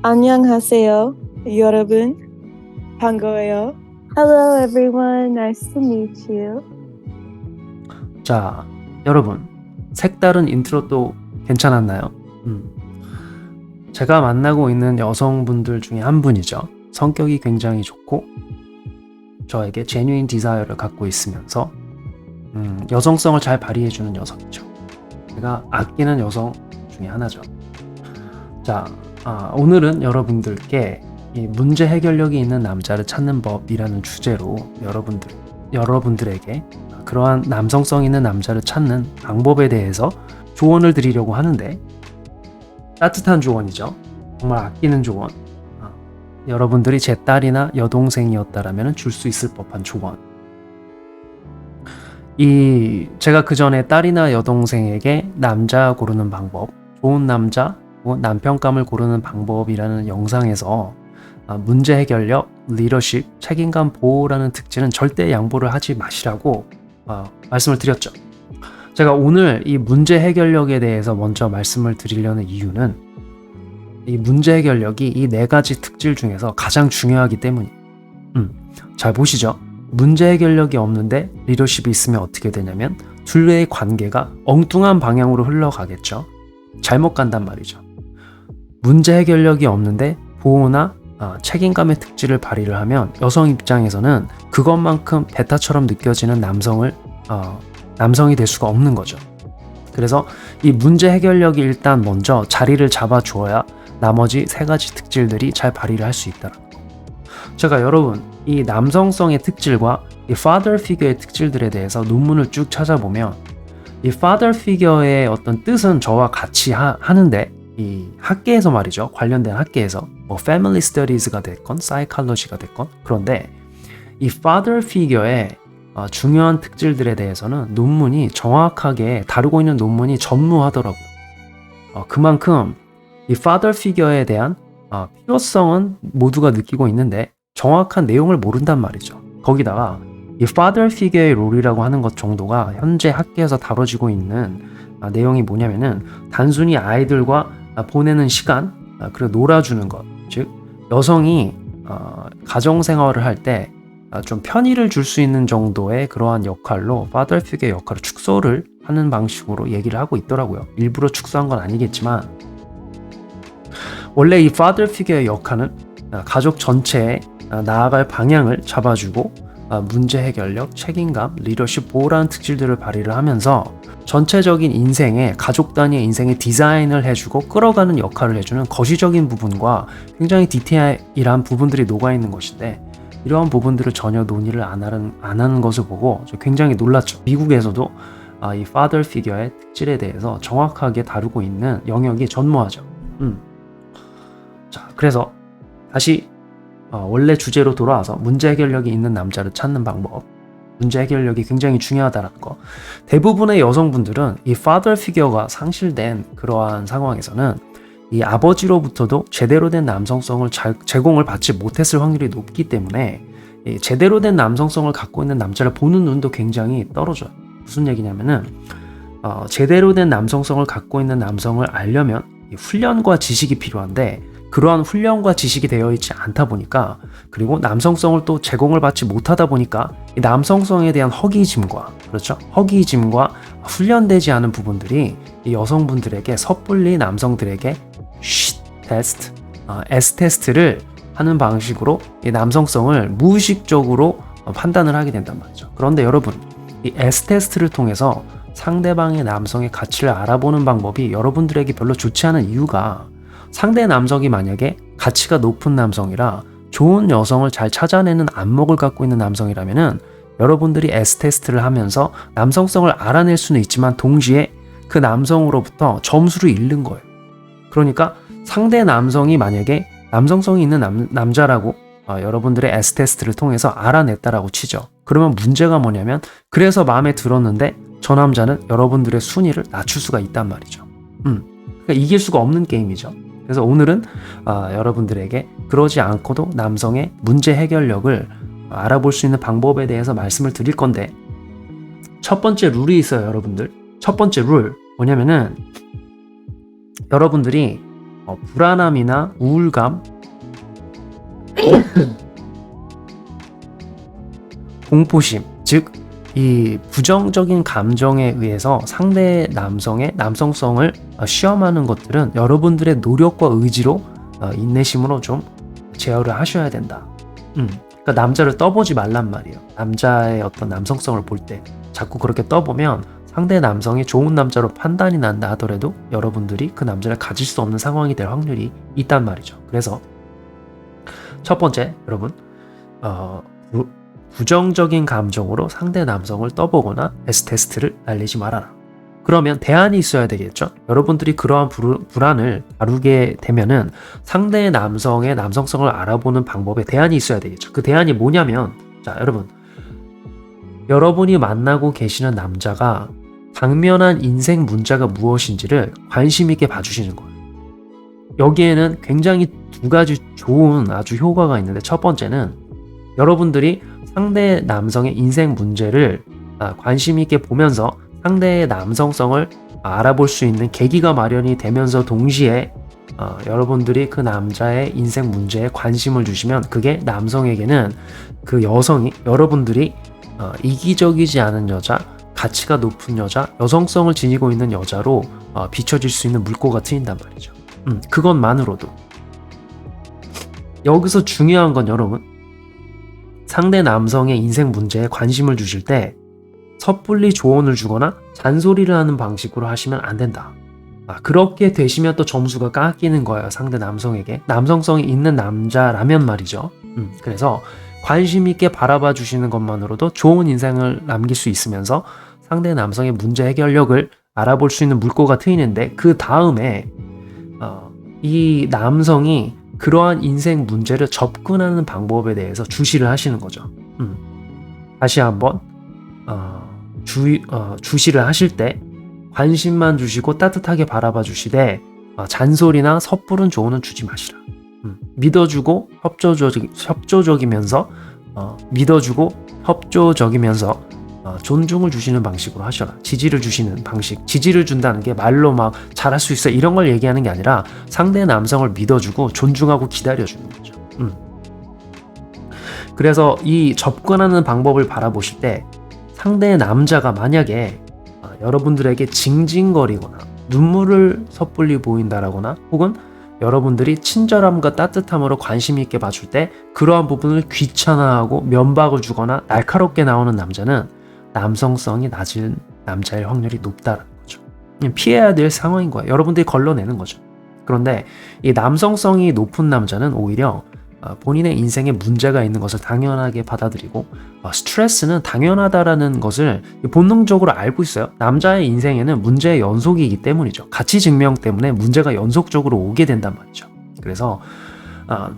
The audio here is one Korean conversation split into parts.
안녕하세요, 여러분. 반가워요. Hello, everyone. Nice to meet you. 자, 여러분, 색다른 인트로도 괜찮았나요? 제가 만나고 있는 여성분들 중에 한 분이죠. 성격이 굉장히 좋고 저에게 genuine desire를 갖고 있으면서 여성성을 잘 발휘해주는 여성이죠. 제가 아끼는 여성 중에 하나죠. 자, 오늘은 여러분들께 이 문제 해결력이 있는 남자를 찾는 법이라는 주제로 여러분들에게 그러한 남성성 있는 남자를 찾는 방법에 대해서 조언을 드리려고 하는데, 따뜻한 조언이죠. 정말 아끼는 조언. 여러분들이 제 딸이나 여동생이었다라면 줄 수 있을 법한 조언. 제가 그 전에 딸이나 여동생에게 남자 고르는 방법, 좋은 남자, 남편감을 고르는 방법이라는 영상에서 문제 해결력, 리더십, 책임감 보호라는 특질은 절대 양보를 하지 마시라고 말씀을 드렸죠. 제가 오늘 이 문제 해결력에 대해서 먼저 말씀을 드리려는 이유는 이 문제 해결력이 이 4가지 특질 중에서 가장 중요하기 때문이에요. 잘 보시죠. 문제 해결력이 없는데 리더십이 있으면 어떻게 되냐면 둘의 관계가 엉뚱한 방향으로 흘러가겠죠. 잘못 간단 말이죠. 문제 해결력이 없는데 보호나 책임감의 특질을 발휘를 하면 여성 입장에서는 그것만큼 베타처럼 느껴지는 남성이 될 수가 없는 거죠. 그래서 이 문제 해결력이 일단 먼저 자리를 잡아주어야 나머지 3가지 특질들이 잘 발휘를 할 수 있다는 거. 제가 여러분 이 남성성의 특질과 이 father figure의 특질들에 대해서 논문을 쭉 찾아보면 이 father figure의 어떤 뜻은 저와 같이 하는데 이 학계에서 말이죠. 관련된 학계에서 뭐 family studies가 됐건 psychology가 됐건, 그런데 이 father figure의 중요한 특질들에 대해서는 논문이 정확하게 다루고 있는 논문이 전무하더라고요. 그만큼 이 father figure에 대한 필요성은 모두가 느끼고 있는데 정확한 내용을 모른단 말이죠. 거기다가 이 father figure의 롤이라고 하는 것 정도가 현재 학계에서 다뤄지고 있는 내용이 뭐냐면은 단순히 아이들과 보내는 시간, 그리고 놀아주는 것, 즉 여성이 가정생활을 할 때 좀 편의를 줄 수 있는 정도의 그러한 역할로 father figure 역할을 축소를 하는 방식으로 얘기를 하고 있더라고요. 일부러 축소한 건 아니겠지만 원래 이 father figure의 역할은 가족 전체에 나아갈 방향을 잡아주고 문제 해결력, 책임감, 리더십 보호라는 특질들을 발휘를 하면서 전체적인 인생에 가족 단위의 인생의 디자인을 해주고 끌어가는 역할을 해주는 거시적인 부분과 굉장히 디테일한 부분들이 녹아있는 것인데, 이러한 부분들을 전혀 논의를 안 하는 것을 보고 굉장히 놀랐죠. 미국에서도 이 father figure의 특질에 대해서 정확하게 다루고 있는 영역이 전무하죠. 자, 그래서 다시 원래 주제로 돌아와서 문제 해결력이 있는 남자를 찾는 방법, 문제 해결력이 굉장히 중요하다는 거. 대부분의 여성분들은 이 father figure가 상실된 그러한 상황에서는 이 아버지로부터도 제대로 된 남성성을 제공을 받지 못했을 확률이 높기 때문에 이 제대로 된 남성성을 갖고 있는 남자를 보는 눈도 굉장히 떨어져요. 무슨 얘기냐면은 제대로 된 남성성을 갖고 있는 남성을 알려면 이 훈련과 지식이 필요한데, 그러한 훈련과 지식이 되어 있지 않다 보니까, 그리고 남성성을 또 제공을 받지 못하다 보니까 이 남성성에 대한 허기짐과 훈련되지 않은 부분들이 이 여성분들에게 섣불리 남성들에게 테스트, S 테스트를 하는 방식으로 이 남성성을 무의식적으로 판단을 하게 된단 말이죠. 그런데 여러분, 이 S 테스트를 통해서 상대방의 남성의 가치를 알아보는 방법이 여러분들에게 별로 좋지 않은 이유가, 상대 남성이 만약에 가치가 높은 남성이라 좋은 여성을 잘 찾아내는 안목을 갖고 있는 남성이라면은 여러분들이 S-테스트를 하면서 남성성을 알아낼 수는 있지만 동시에 그 남성으로부터 점수를 잃는 거예요. 그러니까 상대 남성이 만약에 남성성이 있는 남자라고 여러분들의 S-테스트를 통해서 알아냈다라고 치죠. 그러면 문제가 뭐냐면, 그래서 마음에 들었는데 저 남자는 여러분들의 순위를 낮출 수가 있단 말이죠. 그러니까 이길 수가 없는 게임이죠. 그래서 오늘은 여러분들에게 그러지 않고도 남성의 문제 해결력을 알아볼 수 있는 방법에 대해서 말씀을 드릴 건데, 첫 번째 룰이 있어요, 여러분들. 첫 번째 룰 뭐냐면은, 여러분들이 불안함이나 우울감, 공포심, 즉 이 부정적인 감정에 의해서 상대 남성의 남성성을 시험하는 것들은 여러분들의 노력과 의지로 인내심으로 좀 제어를 하셔야 된다. 그러니까 남자를 떠보지 말란 말이에요. 남자의 어떤 남성성을 볼 때 자꾸 그렇게 떠보면 상대 남성이 좋은 남자로 판단이 난다 하더라도 여러분들이 그 남자를 가질 수 없는 상황이 될 확률이 있단 말이죠. 그래서 첫 번째, 여러분 부정적인 감정으로 상대 남성을 떠보거나 S테스트를 날리지 말아라. 그러면 대안이 있어야 되겠죠. 여러분들이 그러한 불안을 다루게 되면은 상대 남성의 남성성을 알아보는 방법에 대안이 있어야 되겠죠. 그 대안이 뭐냐면, 자, 여러분이 만나고 계시는 남자가 당면한 인생 문제가 무엇인지를 관심 있게 봐주시는 거예요. 여기에는 굉장히 두 가지 좋은 아주 효과가 있는데, 첫 번째는 여러분들이 상대 남성의 인생 문제를 관심 있게 보면서 상대의 남성성을 알아볼 수 있는 계기가 마련이 되면서 동시에 여러분들이 그 남자의 인생 문제에 관심을 주시면 그게 남성에게는 그 여성이 여러분들이 이기적이지 않은 여자, 가치가 높은 여자, 여성성을 지니고 있는 여자로 비춰질 수 있는 물꼬가 트인단 말이죠. 그것만으로도. 여기서 중요한 건 여러분, 상대 남성의 인생 문제에 관심을 주실 때 섣불리 조언을 주거나 잔소리를 하는 방식으로 하시면 안 된다. 그렇게 되시면 또 점수가 깎이는 거예요. 상대 남성에게. 남성성이 있는 남자라면 말이죠. 그래서 관심 있게 바라봐 주시는 것만으로도 좋은 인생을 남길 수 있으면서 상대 남성의 문제 해결력을 알아볼 수 있는 물꼬가 트이는데, 그 다음에 이 남성이 그러한 인생 문제를 접근하는 방법에 대해서 주시를 하시는 거죠. 다시 한번 주시를 하실 때 관심만 주시고 따뜻하게 바라봐 주시되 잔소리나 섣부른 조언은 주지 마시라. 믿어주고 협조적이면서 존중을 주시는 방식으로 하셔라. 지지를 주시는 방식. 지지를 준다는 게 말로 막 잘할 수 있어 이런 걸 얘기하는 게 아니라 상대 남성을 믿어주고 존중하고 기다려주는 거죠. 그래서 이 접근하는 방법을 바라보실 때 상대 남자가 만약에 여러분들에게 징징거리거나 눈물을 섣불리 보인다라거나 혹은 여러분들이 친절함과 따뜻함으로 관심 있게 봐줄 때 그러한 부분을 귀찮아하고 면박을 주거나 날카롭게 나오는 남자는 남성성이 낮은 남자일 확률이 높다는 거죠. 피해야 될 상황인 거예요. 여러분들이 걸러내는 거죠. 그런데 이 남성성이 높은 남자는 오히려 본인의 인생에 문제가 있는 것을 당연하게 받아들이고 스트레스는 당연하다라는 것을 본능적으로 알고 있어요. 남자의 인생에는 문제의 연속이기 때문이죠. 가치 증명 때문에 문제가 연속적으로 오게 된단 말이죠. 그래서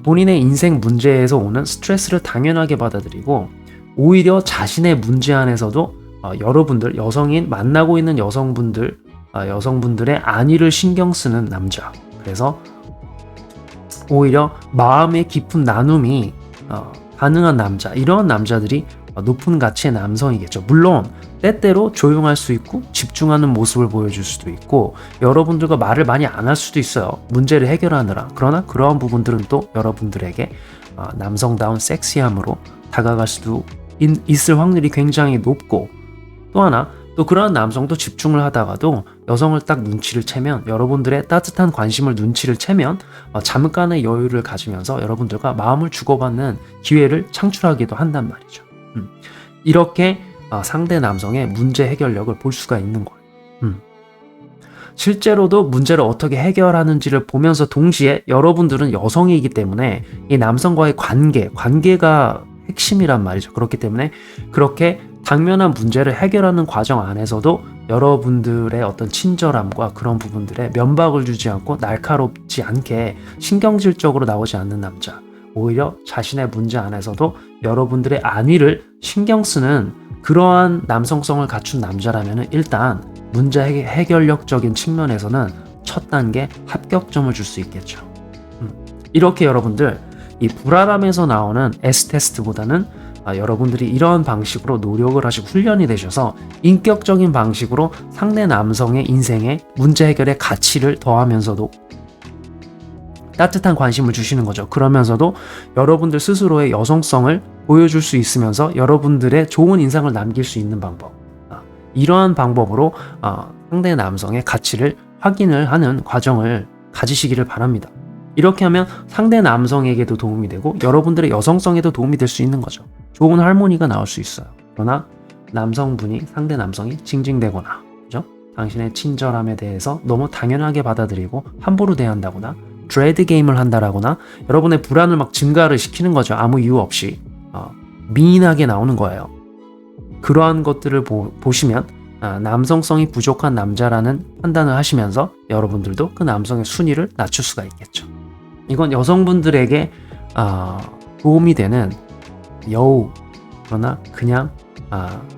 본인의 인생 문제에서 오는 스트레스를 당연하게 받아들이고 오히려 자신의 문제 안에서도 여러분들, 여성인 만나고 있는 여성분들의 안위를 신경 쓰는 남자. 그래서 오히려 마음의 깊은 나눔이 가능한 남자, 이런 남자들이 높은 가치의 남성이겠죠. 물론 때때로 조용할 수 있고 집중하는 모습을 보여줄 수도 있고 여러분들과 말을 많이 안 할 수도 있어요. 문제를 해결하느라. 그러나 그러한 부분들은 또 여러분들에게 남성다운 섹시함으로 다가갈 수도 있을 확률이 굉장히 높고, 또 하나 또 그러한 남성도 집중을 하다가도 여성을 딱 눈치를 채면, 여러분들의 따뜻한 관심을 눈치를 채면 잠깐의 여유를 가지면서 여러분들과 마음을 주고받는 기회를 창출하기도 한단 말이죠. 이렇게 상대 남성의 문제 해결력을 볼 수가 있는 거예요. 실제로도 문제를 어떻게 해결하는지를 보면서 동시에 여러분들은 여성이기 때문에 이 남성과의 관계가 핵심이란 말이죠. 그렇기 때문에 그렇게 당면한 문제를 해결하는 과정 안에서도 여러분들의 어떤 친절함과 그런 부분들에 면박을 주지 않고 날카롭지 않게 신경질적으로 나오지 않는 남자, 오히려 자신의 문제 안에서도 여러분들의 안위를 신경 쓰는 그러한 남성성을 갖춘 남자라면 일단 문제 해결력적인 측면에서는 첫 단계 합격점을 줄 수 있겠죠. 이렇게 여러분들 이 불안함에서 나오는 S테스트보다는 여러분들이 이러한 방식으로 노력을 하시고 훈련이 되셔서 인격적인 방식으로 상대 남성의 인생에 문제 해결의 가치를 더하면서도 따뜻한 관심을 주시는 거죠. 그러면서도 여러분들 스스로의 여성성을 보여줄 수 있으면서 여러분들의 좋은 인상을 남길 수 있는 방법. 이러한 방법으로 상대 남성의 가치를 확인을 하는 과정을 가지시기를 바랍니다. 이렇게 하면 상대 남성에게도 도움이 되고 여러분들의 여성성에도 도움이 될 수 있는 거죠. 좋은 할모니가 나올 수 있어요. 그러나 남성분이 상대 남성이 징징대거나 그죠? 당신의 친절함에 대해서 너무 당연하게 받아들이고 함부로 대한다거나 드레드 게임을 한다라거나 여러분의 불안을 막 증가를 시키는 거죠. 아무 이유 없이 미인하게 나오는 거예요. 그러한 것들을 보시면 남성성이 부족한 남자라는 판단을 하시면서 여러분들도 그 남성의 순위를 낮출 수가 있겠죠. 이건 여성분들에게 도움이 되는 여우, 그러나 그냥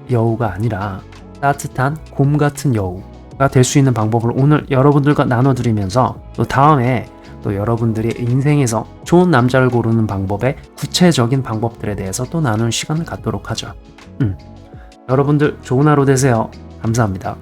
여우가 아니라 따뜻한 곰 같은 여우가 될 수 있는 방법을 오늘 여러분들과 나눠드리면서 또 다음에 또 여러분들이 인생에서 좋은 남자를 고르는 방법의 구체적인 방법들에 대해서 또 나누는 시간을 갖도록 하죠. 여러분들 좋은 하루 되세요. 감사합니다.